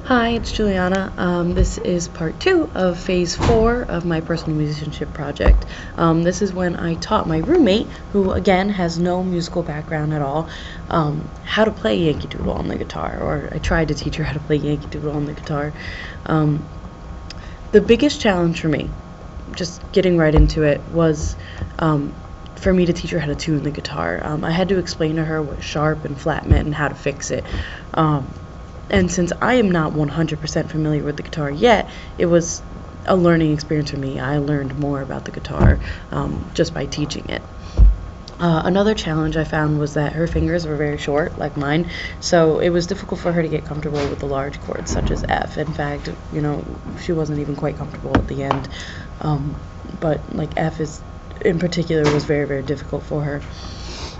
Hi, it's Juliana. This is part 2 of phase 4 of my personal musicianship project. This is when I taught my roommate, who again has no musical background at all, how to play Yankee Doodle on the guitar, or I tried to teach her how to play Yankee Doodle on the guitar. The biggest challenge for me, just getting right into it, was for me to teach her how to tune the guitar. I had to explain to her what sharp and flat meant and how to fix it. And since I am not 100% familiar with the guitar yet, it was a learning experience for me. I learned more about the guitar just by teaching it. Another challenge I found was that her fingers were very short, like mine, so it was difficult for her to get comfortable with the large chords, such as F. In fact, she wasn't even quite comfortable at the end. But like F in particular was very, very difficult for her.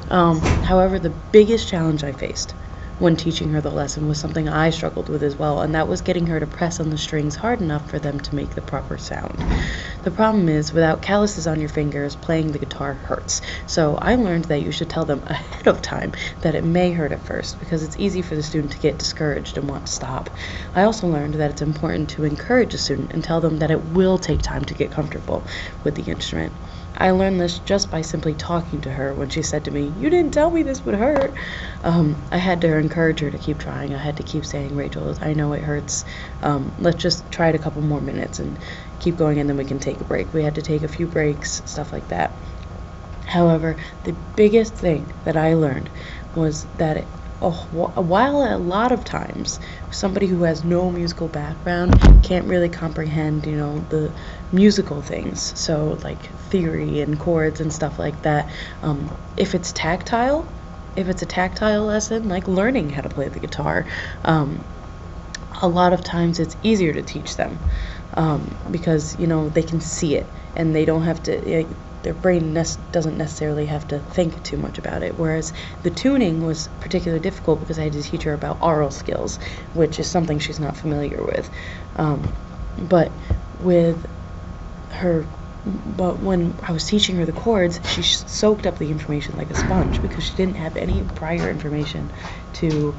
However, the biggest challenge I faced when teaching her the lesson was something I struggled with as well, and that was getting her to press on the strings hard enough for them to make the proper sound. The problem is, without calluses on your fingers, playing the guitar hurts. So I learned that you should tell them ahead of time that it may hurt at first, because it's easy for the student to get discouraged and want to stop. I also learned that it's important to encourage a student and tell them that it will take time to get comfortable with the instrument. I learned this just by simply talking to her when she said to me, "You didn't tell me this would hurt." I had to encourage her to keep trying. I had to keep saying, "Rachel, I know it hurts. Let's just try it a couple more minutes and keep going, and then we can take a break." We had to take a few breaks, stuff like that. However, the biggest thing that I learned was that while a lot of times somebody who has no musical background can't really comprehend, the musical things, so like theory and chords and stuff like that, if it's a tactile lesson, like learning how to play the guitar, a lot of times it's easier to teach them because they can see it and they don't have to, their brain doesn't necessarily have to think too much about it. Whereas the tuning was particularly difficult because I had to teach her about aural skills, which is something she's not familiar with. But when I was teaching her the chords, she soaked up the information like a sponge because she didn't have any prior information to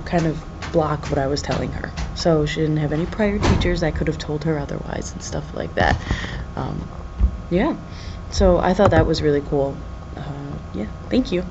kind of block what I was telling her. So she didn't have any prior teachers that could have told her otherwise and stuff like that. Yeah, so I thought that was really cool. Yeah, thank you.